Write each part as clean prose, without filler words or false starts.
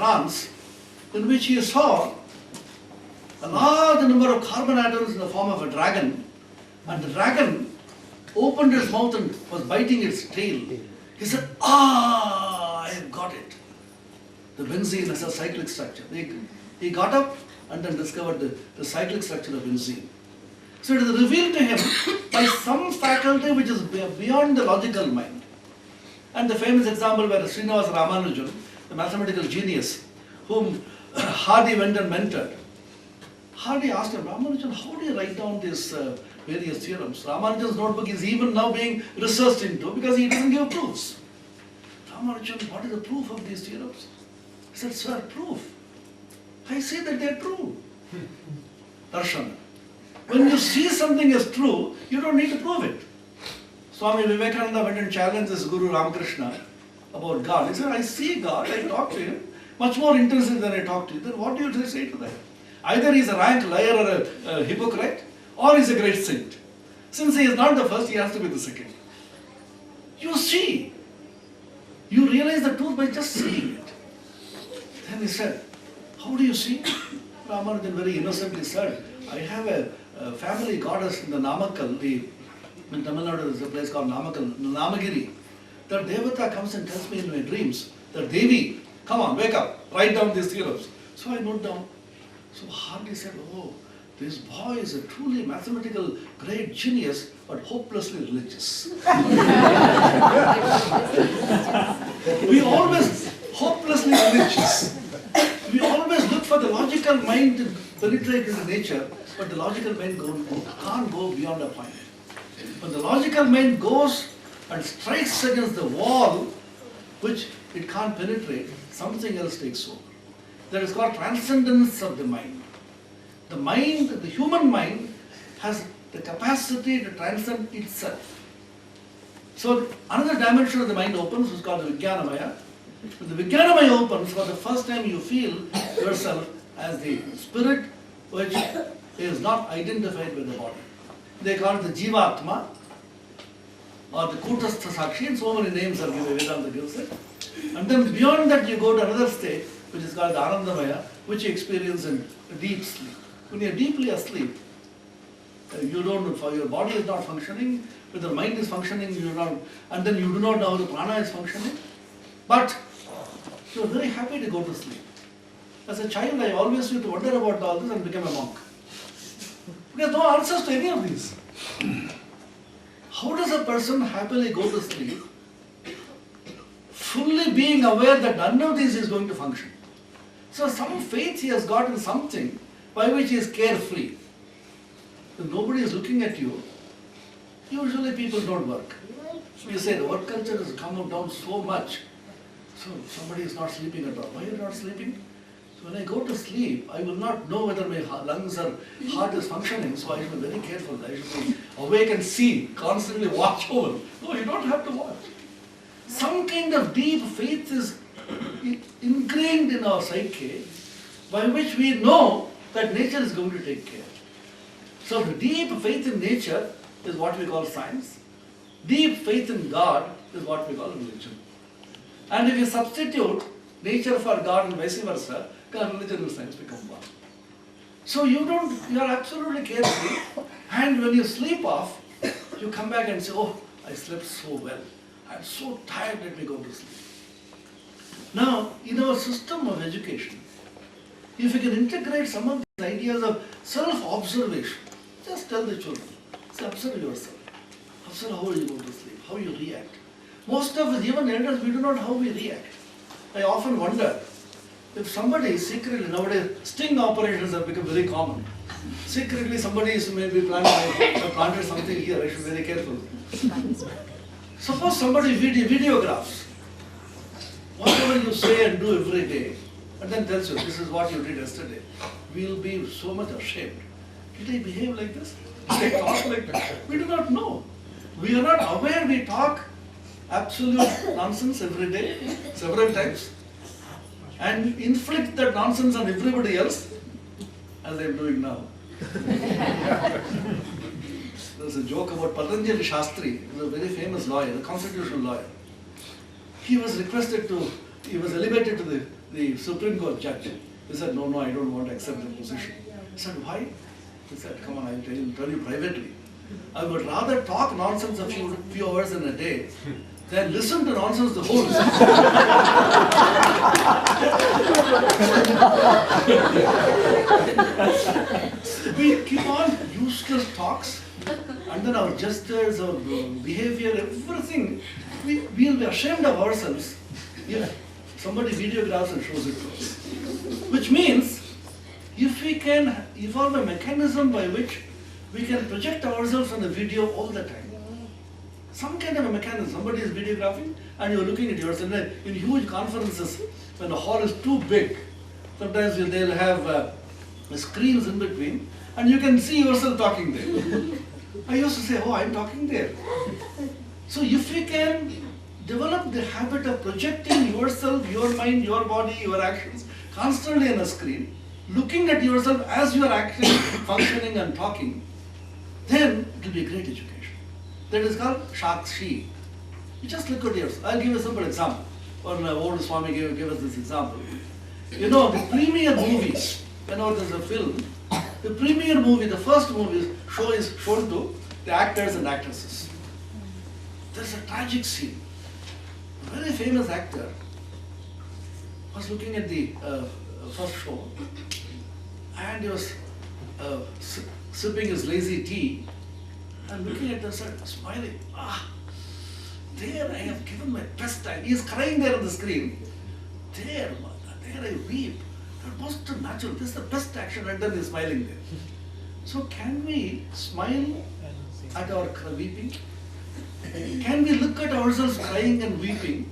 trance in which he saw a large number of carbon atoms in the form of a dragon, and the dragon opened its mouth and was biting its tail. He said, "Ah, I have got it." The benzene has a cyclic structure. He got up and then discovered the cyclic structure of benzene. So it is revealed to him by some faculty which is beyond the logical mind. And the famous example where Srinivasa Ramanujan, the mathematical genius, whom Hardy went and mentored, Hardy asked him, "Ramanujan, how do you write down these various theorems?" Ramanujan's notebook is even now being researched into because he doesn't give proofs. "Ramanujan, what is the proof of these theorems?" He said, "Sir, proof. I say that they are true." Darshana. When you see something as true, you don't need to prove it. Swami Vivekandana went and challenged his Guru Ramakrishna about God. He said, "I see God, I talk to him much more intensely than I talk to you." Then what do you say to that? Either he is a rank liar or a hypocrite, or he is a great saint. Since he is not the first, he has to be the second. You see. You realize the truth by just seeing it. Then he said, "How do you see?" Ramanujan very innocently said, "I have a family goddess in the Namakkal. In Tamil Nadu there is a place called Namakkal, Namagiri. That Devata comes and tells me in my dreams that Devi, come on, wake up, write down these theorems." So I note down. So Hardy said, "Oh, this boy is a truly mathematical great genius, but hopelessly religious." We always hopelessly religious. We always look for the logical mind to penetrate into nature, but the logical mind can't go beyond a point. When the logical mind goes and strikes against the wall, which it can't penetrate, something else takes over. That is called transcendence of the mind. The mind, the human mind, has the capacity to transcend itself. So another dimension of the mind opens, which is called the Vijnanamaya. When the Vijnanamaya opens, for the first time you feel yourself as the spirit which is not identified with the body. They call it the Jivatma or the Kutastha Sakshi, and so many names are given, Vedanta gives it. And then beyond that you go to another state, which is called the Anandamaya, which you experience in deep sleep. When you are deeply asleep, you don't know, your body is not functioning, whether mind is functioning, you don't, and then you do not know how the prana is functioning, but you are very happy to go to sleep. As a child, I always used to wonder about all this and became a monk. There's no answers to any of these. How does a person happily go to sleep, fully being aware that none of this is going to function? So some faith he has got in something by which he is carefree. If nobody is looking at you, usually people don't work. You say the work culture has come down so much, so somebody is not sleeping at all. Why are you not sleeping? So when I go to sleep, I will not know whether my lungs or heart is functioning, so I should be very careful. I should be awake and see, constantly watch over. No, you don't have to watch. Some kind of deep faith is ingrained in our psyche by which we know that nature is going to take care. So the deep faith in nature is what we call science. Deep faith in God is what we call religion. And if you substitute nature for God and vice versa, religion and science become one. So you are absolutely carefree, and when you sleep off, you come back and say, "Oh, I slept so well. I'm so tired, let me go to sleep." Now, in our system of education, if you can integrate some of these ideas of self-observation, just tell the children, say, observe yourself. Observe how you go to sleep, how you react. Most of us, even elders, we do not know how we react. I often wonder, if somebody secretly, nowadays sting operations have become very common. Secretly somebody is maybe planted something here, I should be very careful. Suppose somebody videographs whatever you say and do every day, and then tells you, "This is what you did yesterday." We will be so much ashamed. Did I behave like this? Did I talk like that? We do not know. We are not aware we talk absolute nonsense every day, several times, and inflict that nonsense on everybody else, as I am doing now. There's a joke about Patanjali Shastri, who was a very famous lawyer, a constitutional lawyer. He was elevated to the the Supreme Court judge. He said, no, I don't want to accept the position. I said, why? He said, come on, I'll tell you privately. I would rather talk nonsense a few hours in a day than listen to nonsense the whole day. We keep on useless talks, and then our gestures, our behavior, everything, we'll be ashamed of ourselves if somebody videographs and shows it to us. Which means, if we can evolve a mechanism by which we can project ourselves on the video all the time, some kind of a mechanism, somebody is videographing and you're looking at yourself. In huge conferences, when the hall is too big, sometimes they'll have screens in between and you can see yourself talking there. I used to say, oh, I'm talking there. So if we can develop the habit of projecting yourself, your mind, your body, your actions constantly on a screen, looking at yourself as you are acting, functioning and talking, then it will be a great education. That is called Shakshi. You just look at yourself. I'll give you a simple example. One old Swami gave us this example. You know, the premier movies, whenever there's a film, the premier movie, the first movie is shown to the actors and actresses. There's a tragic scene. A very famous actor was looking at the first show and he was sipping his lazy tea and looking at the sun, smiling. There I have given my best time. He is crying there on the screen. There I weep. That was too natural. This is the best action, and then he is smiling there. So can we smile at our weeping? Can we look at ourselves crying and weeping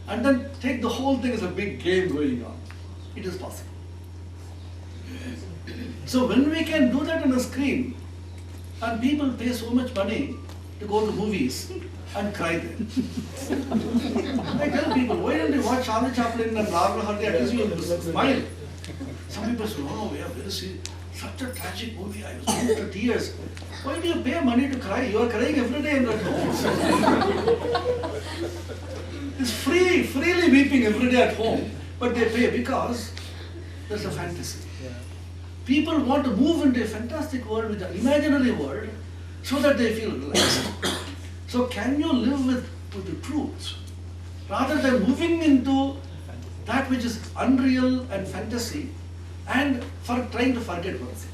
and then take the whole thing as a big game going on? It is possible. So when we can do that on a screen, and people pay so much money to go to movies and cry there. I tell people, why don't you watch Charlie Chaplin and Barbara Hardy, at least you will smile. Some people say, no, we have such a tragic movie, I was moved to tears. Why do you pay money to cry? You are crying every day in that home. It's freely weeping every day at home, but they pay because there's a fantasy. People want to move into a fantastic world, with an imaginary world, so that they feel relaxed. So can you live with the truth, rather than moving into that which is unreal and fantasy, and trying to forget oneself?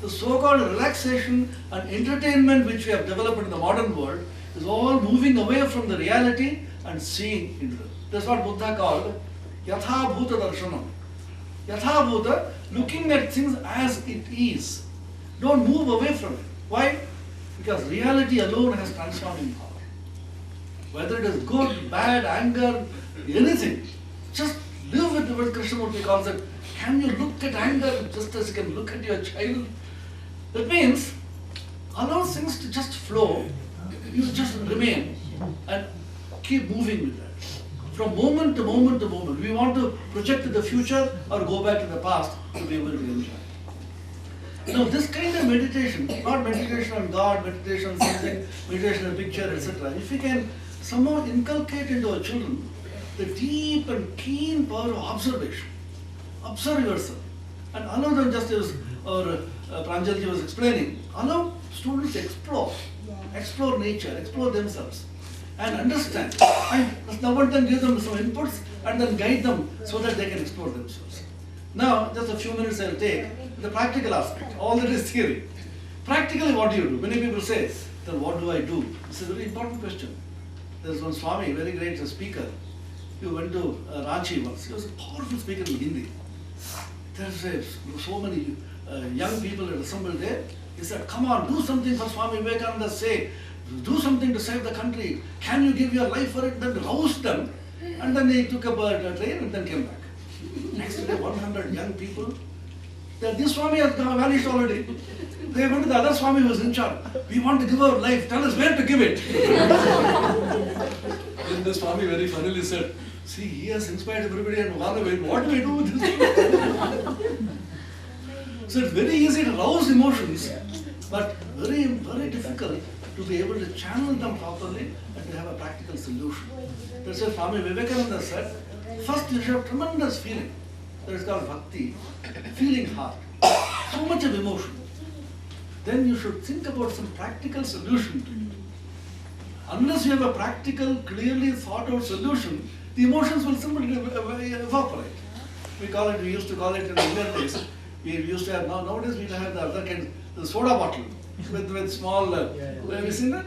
The so-called relaxation and entertainment which we have developed in the modern world is all moving away from the reality and seeing into it. That's what Buddha called Yatha Bhuta Darshanam. Yatha Bhuta, looking at things as it is. Don't move away from it. Why? Because reality alone has transforming power. Whether it is good, bad, anger, anything, just live with what Krishnamurti calls it. Can you look at anger just as you can look at your child? That means, allow things to just flow. You just remain and keep moving with that. From moment to moment to moment. We want to project to the future or go back to the past to be able to enjoy. Now this kind of meditation, not meditation on God, meditation on something, meditation on a picture, etc. If we can somehow inculcate into our children the deep and keen power of observation. Observe yourself and allow them, just as our Pranjalji was explaining, allow students to explore nature, explore themselves and understand. And now and then give them some inputs and then guide them so that they can explore themselves. Now, just a few minutes I'll take the practical aspect. All that is theory. Practically, what do you do? Many people say, then what do I do? This is a very important question. There's one Swami, very great speaker. He went to Ranchi once. He was a powerful speaker in Hindi. There's so many young people that assembled there. He said, come on, do something for Swami Vivekananda's sake. Do something to save the country. Can you give your life for it? Then roused them. And then they took up a train and then came back. Next day, 100 young people. This Swami has vanished already. They went to the other Swami who was in charge. We want to give our life. Tell us where to give it. Then the Swami very funnily said, see, he has inspired everybody and gone away. What do we do with this? So it's very easy to rouse emotions, but very, very difficult to be able to channel them properly and to have a practical solution. That's why Swami Vivekananda said, First you should have tremendous feeling. That is called bhakti, feeling heart. So much of emotion. Then you should think about some practical solution to it. Unless you have a practical, clearly thought out solution, the emotions will simply evaporate. We used to call it in the earlier days, we used to have, nowadays we have the other kind, the soda bottle with small, have you seen that?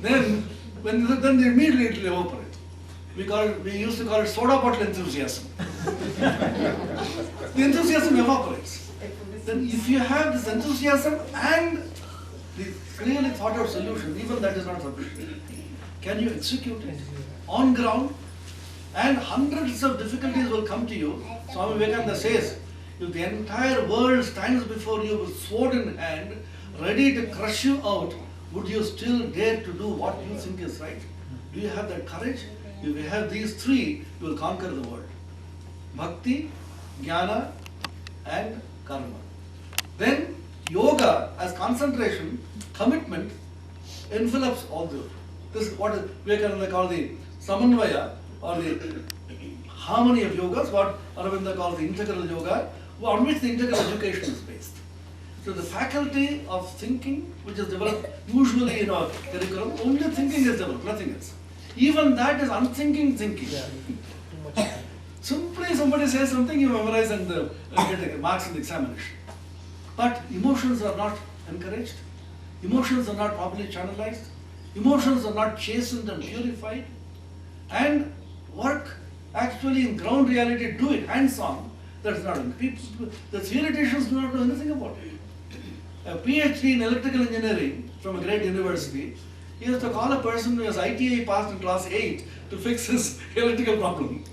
Then they immediately evaporate. We used to call it soda bottle enthusiasm. The enthusiasm evaporates. Then if you have this enthusiasm and the clearly thought out solution, even that is not sufficient. Can you execute it on ground? And hundreds of difficulties will come to you. Swami Vivekananda says, if the entire world stands before you with sword in hand, ready to crush you out, would you still dare to do what you think is right? Do you have that courage? If you have these three, you will conquer the world. Bhakti, Jnana and Karma. Then yoga as concentration, commitment, envelops all those. This is what Vivekananda called the samanvaya or the harmony of yogas, what Aravinda calls the integral yoga, on which the integral education is based. So the faculty of thinking, which is developed usually in our curriculum, only thinking is developed, nothing else. Even that is unthinking thinking. Simply somebody says something, you memorize and get marks in the examination. But emotions are not encouraged. Emotions are not properly channelized. Emotions are not chastened and purified. And work actually in ground reality, do it hands-on. That's not in people. The theoreticians do not know anything about it. A PhD in electrical engineering from a great university, he has to call a person who has ITA passed in class 8 to fix his electrical problem.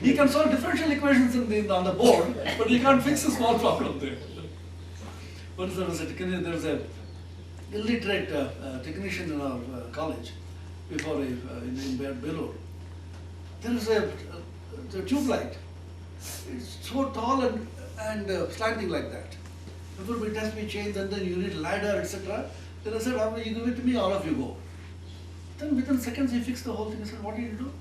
He can solve differential equations on the board, but he can't fix a small problem there. Once there was a illiterate technician in our college before in Bellur. There is a tube light. It's so tall and slanting like that. Everybody tells me change, and then you need a ladder, etc. Then I said, you give it to me, all of you go. Then within seconds he fixed the whole thing. I said, what did you do?